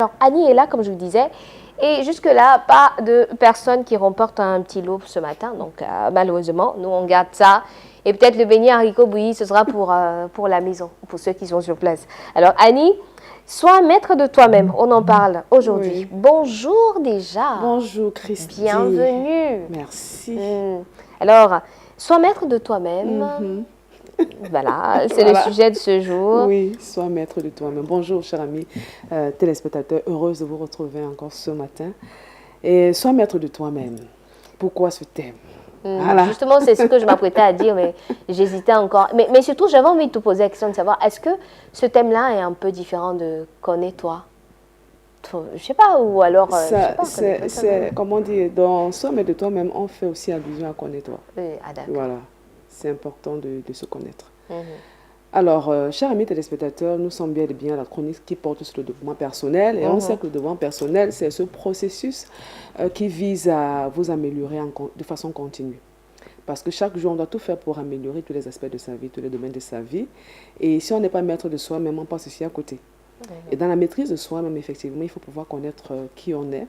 Alors, Annie est là, comme je vous disais, et jusque-là, pas de personne qui remporte un petit lot ce matin, donc malheureusement, nous on garde ça, et peut-être le beignet haricot bouilli, ce sera pour la maison, pour ceux qui sont sur place. Alors, Annie, sois maître de toi-même, on en parle aujourd'hui. Oui. Bonjour déjà. Bonjour Christy. Bienvenue. Merci. Alors, sois maître de toi-même. Voilà, c'est le sujet de ce jour. Oui, sois maître de toi-même. Bonjour, chers amis téléspectateurs. Heureuse de vous retrouver encore ce matin. Et sois maître de toi-même. Pourquoi ce thème? Voilà. Justement, c'est ce que je m'apprêtais à dire, mais j'hésitais encore. Mais surtout, j'avais envie de te poser la question de savoir, est-ce que ce thème-là est un peu différent de connais-toi? Je sais pas, ou alors... c'est, comment dire, dans sois maître de toi-même, on fait aussi allusion à connais-toi. Ah, d'accord. Voilà. C'est important de se connaître. Alors, chers amis téléspectateurs, nous sommes bien et bien à la chronique qui porte sur le développement personnel. Et on sait que le développement personnel, c'est ce processus qui vise à vous améliorer de façon continue. Parce que chaque jour, on doit tout faire pour améliorer tous les aspects de sa vie, tous les domaines de sa vie. Et si on n'est pas maître de soi-même, on passe aussi à côté. Et dans la maîtrise de soi-même, effectivement, il faut pouvoir connaître qui on est.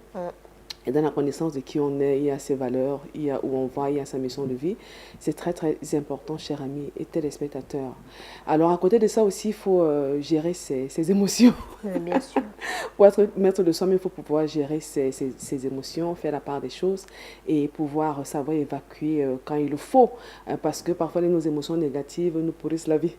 Et dans la connaissance de qui on est, il y a ses valeurs, il y a où on va, il y a sa mission de vie. C'est très, très important, chers amis et téléspectateurs. Alors, à côté de ça aussi, il faut gérer ses émotions. Bien sûr. Pour être maître de soi-même, il faut pouvoir gérer ses émotions, faire la part des choses et pouvoir savoir évacuer quand il le faut. Parce que parfois, nos émotions négatives nous pourrissent la vie.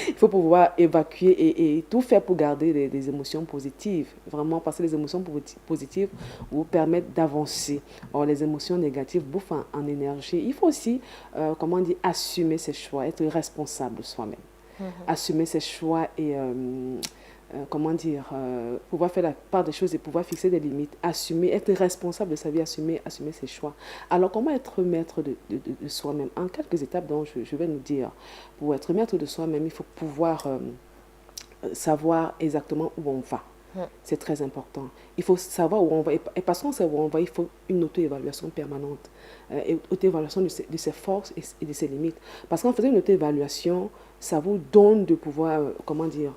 Il faut pouvoir évacuer et tout faire pour garder des émotions positives. Vraiment, parce que les émotions positives vous permettent d'avancer. Or, les émotions négatives bouffent en énergie. Il faut aussi, comment dire, assumer ses choix, être responsable de soi-même. Assumer ses choix et, comment dire, pouvoir faire la part des choses et pouvoir fixer des limites. Assumer, être responsable de sa vie, assumer ses choix. Alors, comment être maître de soi-même? En quelques étapes dont je vais nous dire, pour être maître de soi-même, il faut pouvoir savoir exactement où on va. C'est très important. Il faut savoir où on va. Et parce qu'on sait où on va, il faut une auto-évaluation permanente. Auto-évaluation de ses forces et de ses limites. Parce qu'en faisant une auto-évaluation, ça vous donne de pouvoir, comment dire,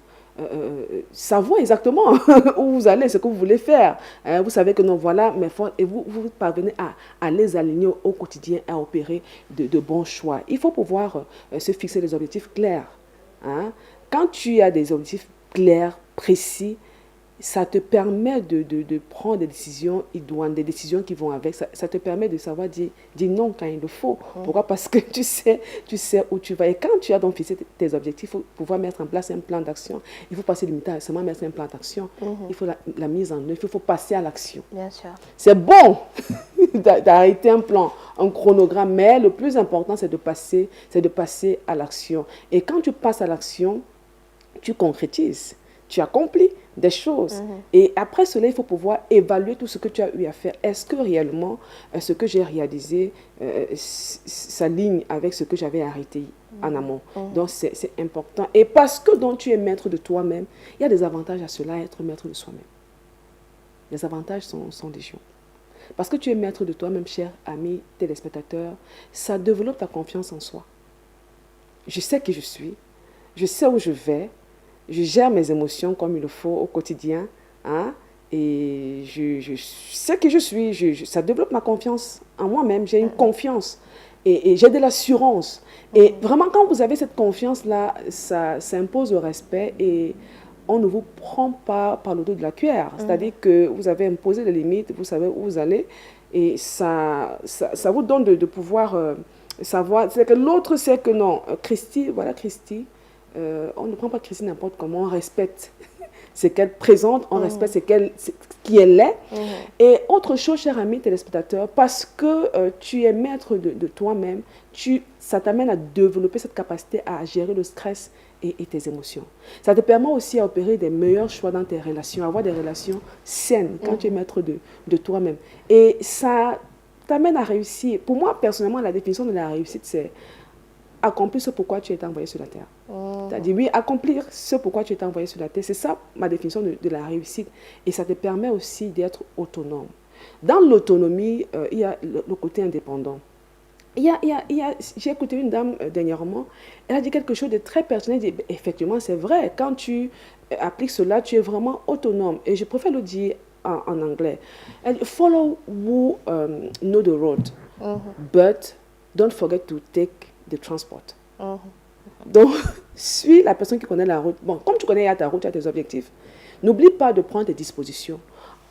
savoir exactement où vous allez, ce que vous voulez faire. Vous savez que non, voilà mes forces. Et vous parvenez à les aligner au quotidien, à opérer de bons choix. Il faut pouvoir se fixer des objectifs clairs. Quand tu as des objectifs clairs, précis, ça te permet de prendre des décisions idoines, des décisions qui vont avec. Ça te permet de savoir dire non quand il le faut. Pourquoi? Parce que tu sais où tu vas. Et quand tu as donc fixé tes objectifs, il faut pouvoir mettre en place un plan d'action. Il faut passer limiter à seulement mettre un plan d'action. Il faut la mise en œuvre. Il faut passer à l'action. Bien sûr. C'est bon d'arrêter un plan, un chronogramme, mais le plus important, c'est de passer à l'action. Et quand tu passes à l'action, tu concrétises, tu accomplis des choses. Et après cela, il faut pouvoir évaluer tout ce que tu as eu à faire. Est-ce que réellement, ce que j'ai réalisé s'aligne avec ce que j'avais arrêté en amont? Donc, c'est important. Et parce que donc, tu es maître de toi-même, il y a des avantages à cela, être maître de soi-même. Les avantages sont légion. Parce que tu es maître de toi-même, cher ami téléspectateur, ça développe ta confiance en soi. Je sais qui je suis, je sais où je vais, je gère mes émotions comme il le faut au quotidien, et je sais qui je suis, ça développe ma confiance en moi-même, j'ai une confiance et j'ai de l'assurance. Et vraiment, quand vous avez cette confiance-là, ça impose le respect et on ne vous prend pas par le dos de la cuillère. C'est-à-dire que vous avez imposé des limites, vous savez où vous allez et ça vous donne de pouvoir savoir. C'est que l'autre sait que non, Christy, voilà Christy, on ne prend pas Christy n'importe comment, on respecte ce qu'elle présente, on respecte qui elle est. Et autre chose, cher ami téléspectateur, parce que tu es maître de toi-même, ça t'amène à développer cette capacité à gérer le stress et tes émotions. Ça te permet aussi à opérer des meilleurs choix dans tes relations, à avoir des relations saines quand tu es maître de toi-même. Et ça t'amène à réussir. Pour moi, personnellement, la définition de la réussite, c'est accomplir ce pourquoi tu es envoyé sur la terre. C'est-à-dire, oui, accomplir ce pourquoi tu es envoyé sur la terre. C'est ça ma définition de la réussite. Et ça te permet aussi d'être autonome. Dans l'autonomie, il y a le côté indépendant. J'ai écouté une dame dernièrement, elle a dit quelque chose de très personnel. Elle dit, effectivement, c'est vrai, quand tu appliques cela, tu es vraiment autonome. Et je préfère le dire en anglais. Elle dit, follow who know the road, but don't forget to take the transport. Donc, suis la personne qui connaît la route. Bon, comme tu connais ta route, tu as tes objectifs. N'oublie pas de prendre tes dispositions.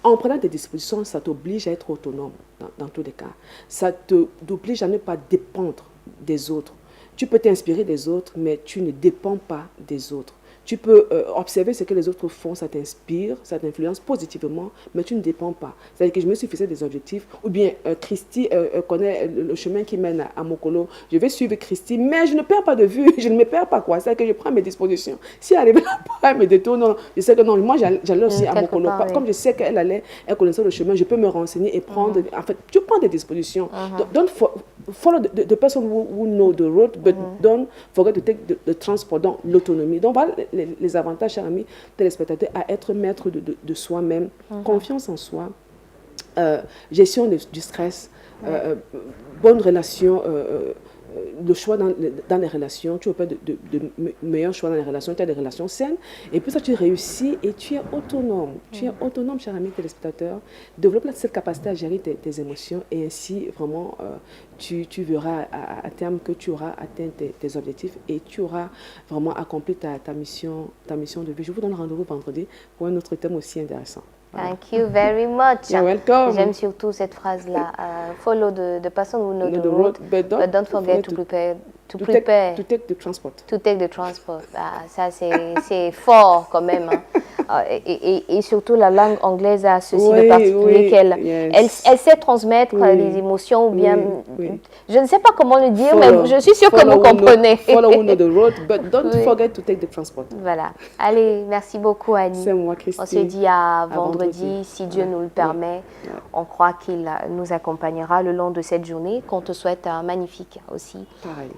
En prenant tes dispositions, ça t'oblige à être autonome dans tous les cas. Ça t'oblige à ne pas dépendre des autres. Tu peux t'inspirer des autres, mais tu ne dépends pas des autres. Tu peux observer ce que les autres font, ça t'inspire, ça t'influence positivement, mais tu ne dépends pas. C'est-à-dire que je me suis fixé des objectifs, ou bien Christy connaît le chemin qui mène à Mokolo. Je vais suivre Christy, mais je ne perds pas de vue, je ne me perds pas quoi. C'est-à-dire que je prends mes dispositions. Si elle arrive là-bas, elle me détourne, non, je sais que non, moi j'allais aussi à Mokolo. Comme je sais qu'elle allait, elle connaissait le chemin, je peux me renseigner et prendre. En fait, tu prends des dispositions. Don't follow the person who know the road, but don't forget to take the transport, donc l'autonomie. Donc voilà les avantages, chers amis téléspectateurs, à être maître de soi-même, confiance en soi, gestion du stress, bonne relation, le choix dans les relations, tu opères de meilleurs choix dans les relations, tu as des relations saines, et puis ça tu réussis et tu es autonome. Tu es autonome, cher ami téléspectateur. Développe cette capacité à gérer tes émotions et ainsi vraiment tu verras à terme que tu auras atteint tes objectifs et tu auras vraiment accompli ta mission de vie. Je vous donne rendez-vous vendredi pour un autre thème aussi intéressant. Thank you very much. You're welcome. J'aime surtout cette phrase-là. Follow the person who knows the road, but don't forget to take the transport. To take the transport. Ah, ça, c'est fort quand même. Hein. Et surtout, la langue anglaise a ceci de particulier qu'elle sait transmettre les émotions ou bien... Je ne sais pas comment le dire, mais je suis sûre que vous comprenez. Follow the road, but don't forget to take the transport. Voilà. Allez, merci beaucoup, Annie. C'est moi, Christine. On se dit à vendredi, si Dieu nous le permet. On croit qu'il nous accompagnera le long de cette journée, qu'on te souhaite un magnifique aussi. Pareil.